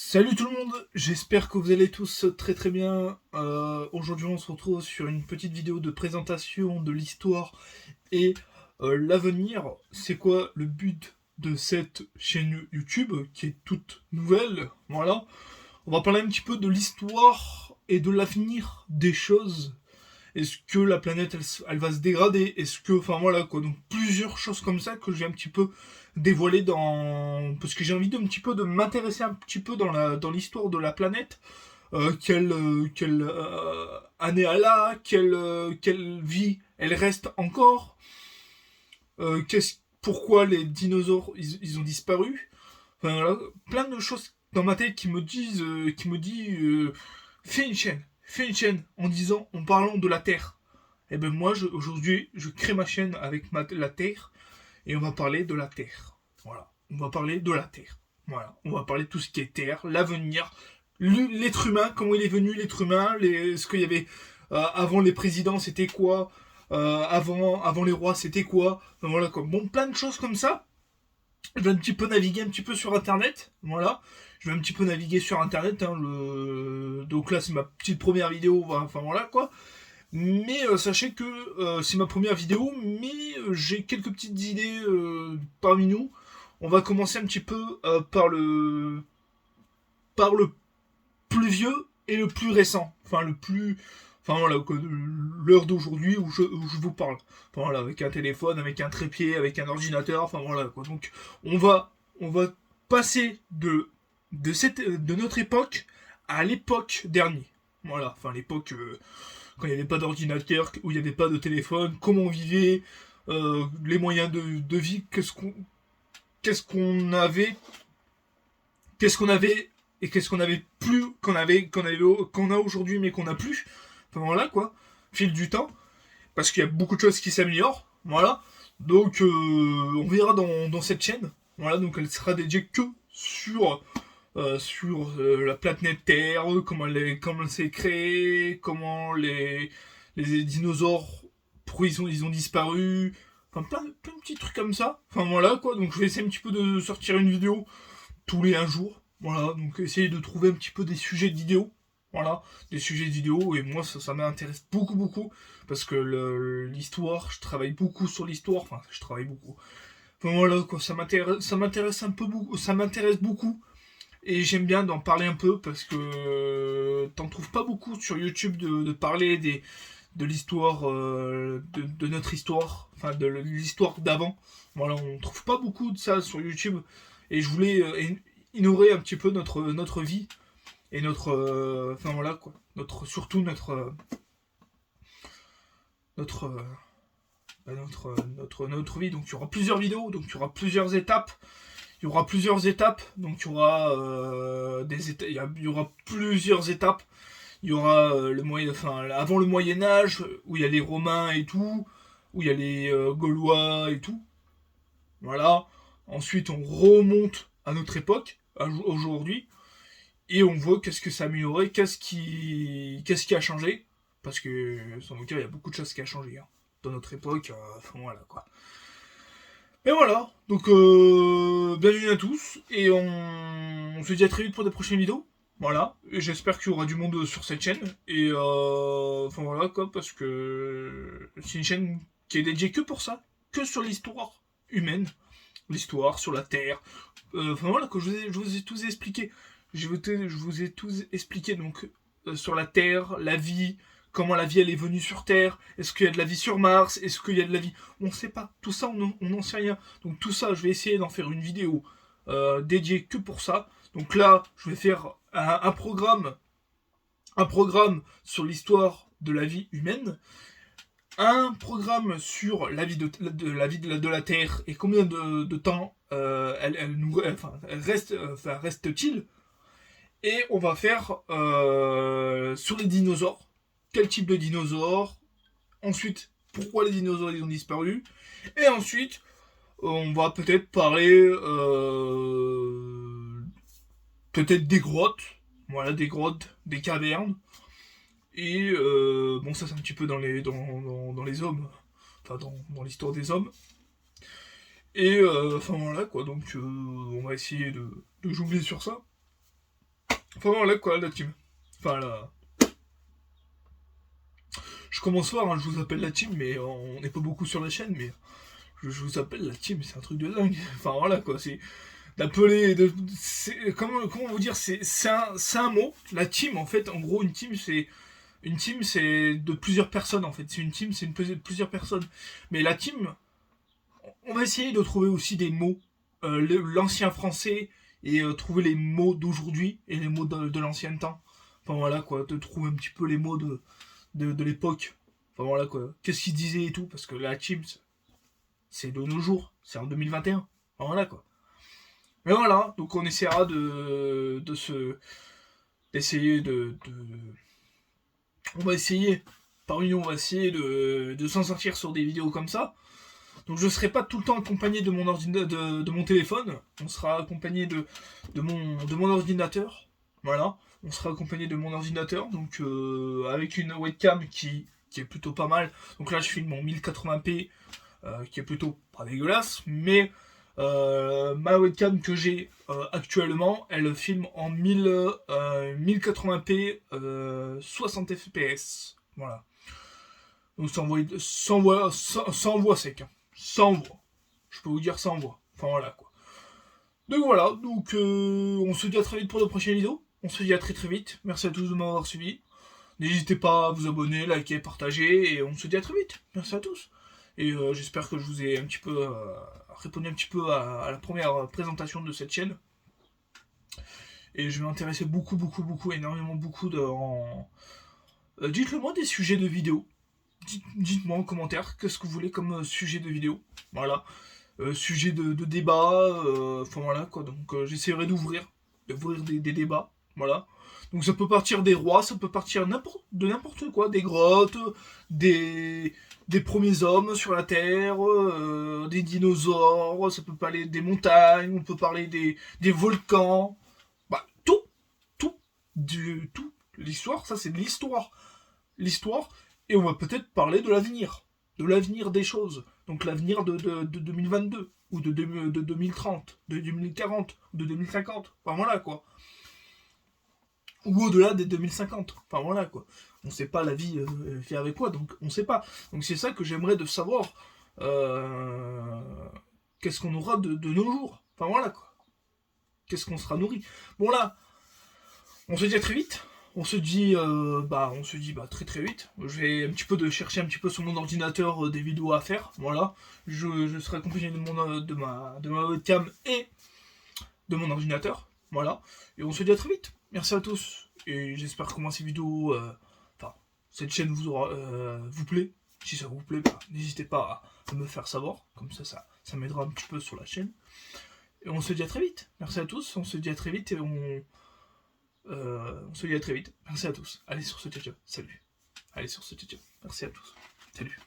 Salut tout le monde, j'espère que vous allez tous très très bien. Aujourd'hui on se retrouve sur une petite vidéo de présentation de l'histoire et l'avenir. C'est quoi le but de cette chaîne YouTube qui est toute nouvelle? Voilà. On va parler un petit peu de l'histoire et de l'avenir des choses. Est-ce que la planète elle va se dégrader? Est-ce que, enfin voilà quoi, donc plusieurs choses comme ça que je vais un petit peu dévoiler parce que j'ai envie de un petit peu de m'intéresser un petit peu dans l'histoire de la planète. Quelle année elle a, quelle vie elle reste encore, pourquoi les dinosaures ils ont disparu. Enfin voilà, plein de choses dans ma tête qui me dit fais une chaîne en parlant de la Terre. Et ben moi aujourd'hui je crée ma chaîne avec la Terre et on va parler de la Terre. Voilà, on va parler de la Terre. Voilà, on va parler de tout ce qui est Terre, l'avenir, l'être humain, comment il est venu l'être humain, ce qu'il y avait avant les présidents, c'était quoi, avant les rois, c'était quoi. Enfin, voilà quoi. Bon, plein de choses comme ça. Je vais un petit peu naviguer un petit peu sur Internet. Voilà. Je vais un petit peu naviguer sur Internet. Donc là, c'est ma petite première vidéo. Enfin voilà quoi. Mais sachez que c'est ma première vidéo, mais j'ai quelques petites idées parmi nous. On va commencer un petit peu par le plus vieux et le plus récent. Enfin, le plus. Enfin voilà, l'heure d'aujourd'hui où je vous parle. Enfin voilà, avec un téléphone, avec un trépied, avec un ordinateur, enfin voilà quoi. Donc on va, on va passer de notre époque à l'époque dernière. Voilà, enfin l'époque quand il n'y avait pas d'ordinateur, où il n'y avait pas de téléphone, comment on vivait, les moyens de vie, qu'est-ce qu'on avait, qu'est-ce qu'on avait et qu'est-ce qu'on avait plus qu'on a aujourd'hui mais qu'on n'a plus. Enfin voilà quoi, fil du temps, parce qu'il y a beaucoup de choses qui s'améliorent. Voilà, donc on verra dans cette chaîne. Voilà, donc elle sera dédiée que sur la planète Terre, comment elle s'est créée, comment les dinosaures, pourquoi ils ont disparu, enfin plein de petits trucs comme ça. Enfin voilà quoi, donc je vais essayer un petit peu de sortir une vidéo tous les un jour. Voilà, donc essayer de trouver un petit peu des sujets de vidéo. Voilà, des sujets de vidéo, et moi ça m'intéresse beaucoup, parce que l'histoire, je travaille beaucoup sur l'histoire, enfin je travaille beaucoup. Enfin voilà quoi, ça m'intéresse un peu beaucoup, ça m'intéresse beaucoup, et j'aime bien d'en parler un peu parce que t'en trouves pas beaucoup sur YouTube de parler de l'histoire, de notre histoire, enfin de l'histoire d'avant. Voilà, on trouve pas beaucoup de ça sur YouTube. Et je voulais innover un petit peu notre vie et enfin voilà quoi. Surtout notre, euh, notre vie. Donc il y aura plusieurs vidéos, donc il y aura plusieurs étapes. Il y aura plusieurs étapes, donc il y aura il y aura plusieurs étapes. Il y aura avant le Moyen Âge où il y a les Romains et tout, où il y a les Gaulois et tout. Voilà. Ensuite on remonte à notre époque, aujourd'hui, et on voit qu'est-ce que ça a amélioré, qu'est-ce qui a changé, parce que sans vous dire il y a beaucoup de choses qui a changé hein, dans notre époque. Enfin voilà quoi. Et voilà, donc bienvenue à tous, et on se dit à très vite pour des prochaines vidéos. Voilà, et j'espère qu'il y aura du monde sur cette chaîne, et enfin voilà quoi, parce que c'est une chaîne qui est dédiée que pour ça, que sur l'histoire humaine, l'histoire sur la Terre. Enfin voilà, que je vous ai tous expliqué. Je vous ai tous expliqué donc sur la Terre, la vie, comment la vie elle est venue sur Terre, est-ce qu'il y a de la vie sur Mars, est-ce qu'il y a de la vie. On ne sait pas, tout ça on n'en sait rien. Donc tout ça, je vais essayer d'en faire une vidéo dédiée que pour ça. Donc là, je vais faire un programme sur l'histoire de la vie humaine, un programme sur la vie de la Terre et combien de temps elle reste-t-il. Et on va faire sur les dinosaures. Quel type de dinosaures? Ensuite, pourquoi les dinosaures ils ont disparu? Et ensuite, on va peut-être parler peut-être des grottes. Voilà, des grottes, des cavernes. Et bon, ça c'est un petit peu dans les hommes. Enfin, dans l'histoire des hommes. Et enfin voilà quoi, donc on va essayer de jongler sur ça. Enfin voilà quoi, la team. Enfin là. Je commence fort, hein, je vous appelle la team, mais on n'est pas beaucoup sur la chaîne, mais je vous appelle la team, c'est un truc de dingue. Enfin voilà quoi, c'est d'appeler. Comment vous dire, c'est un mot. La team, en fait, en gros, une team, c'est. Une team, c'est de plusieurs personnes en fait. C'est une team, c'est plusieurs personnes. Mais la team, on va essayer de trouver aussi des mots, l'ancien français, et trouver les mots d'aujourd'hui et les mots de l'ancien temps. Enfin voilà quoi, de trouver un petit peu les mots de l'époque. Enfin voilà quoi, qu'est-ce qu'ils disaient et tout, parce que la team, c'est de nos jours, c'est en 2021. Enfin voilà quoi. Mais voilà, donc on essaiera d'essayer on va essayer, parmi nous, on va essayer de s'en sortir sur des vidéos comme ça. Donc je ne serai pas tout le temps accompagné de mon, de mon téléphone, on sera accompagné de mon ordinateur. Voilà, on sera accompagné de mon ordinateur, donc avec une webcam qui est plutôt pas mal. Donc là je filme en 1080p, qui est plutôt pas dégueulasse, mais ma webcam que j'ai actuellement, elle filme en 1080p 60 fps. Voilà. Donc sans voix sec. Hein. Sans voix. Je peux vous dire sans voix. Enfin voilà quoi. Donc voilà, donc on se dit à très vite pour de prochaines vidéos. On se dit à très très vite. Merci à tous de m'avoir suivi. N'hésitez pas à vous abonner, liker, partager, et on se dit à très vite. Merci à tous. Et j'espère que je vous ai un petit peu répondu un petit peu à la première présentation de cette chaîne. Et je vais m'intéresser beaucoup, énormément beaucoup dites-le moi des sujets de vidéo. Dites-moi en commentaire qu'est-ce que vous voulez comme sujet de vidéo. Voilà. Sujet de débat. Enfin voilà quoi. Donc j'essaierai d'ouvrir des débats. Voilà. Donc ça peut partir des rois, ça peut partir de n'importe quoi. Des grottes, des premiers hommes sur la Terre, des dinosaures, ça peut parler des montagnes, on peut parler des volcans. Bah tout. L'histoire, ça c'est de l'histoire. L'histoire, et on va peut-être parler de l'avenir. De l'avenir des choses. Donc l'avenir de 2022, ou de 2030, de 2040, de 2050. Enfin voilà quoi. Ou au-delà des 2050. Enfin voilà quoi. On sait pas la vie fait avec quoi, donc on sait pas. Donc c'est ça que j'aimerais de savoir. Qu'est-ce qu'on aura de nos jours. Enfin voilà quoi. Qu'est-ce qu'on sera nourri. Bon là, on se dit à très vite. On se dit très très vite. Je vais un petit peu chercher un petit peu sur mon ordinateur des vidéos à faire. Voilà. Je serai accompagné de ma webcam et de mon ordinateur. Voilà. Et on se dit à très vite. Merci à tous. Et j'espère que moi ces vidéos, cette chaîne vous plaît. Si ça vous plaît, n'hésitez pas à me faire savoir. Comme ça m'aidera un petit peu sur la chaîne. Et on se dit à très vite. Merci à tous. On se dit à très vite et on se dit à très vite. Merci à tous. Allez sur ce ciao. Salut. Allez sur ce ciao. Merci à tous. Salut.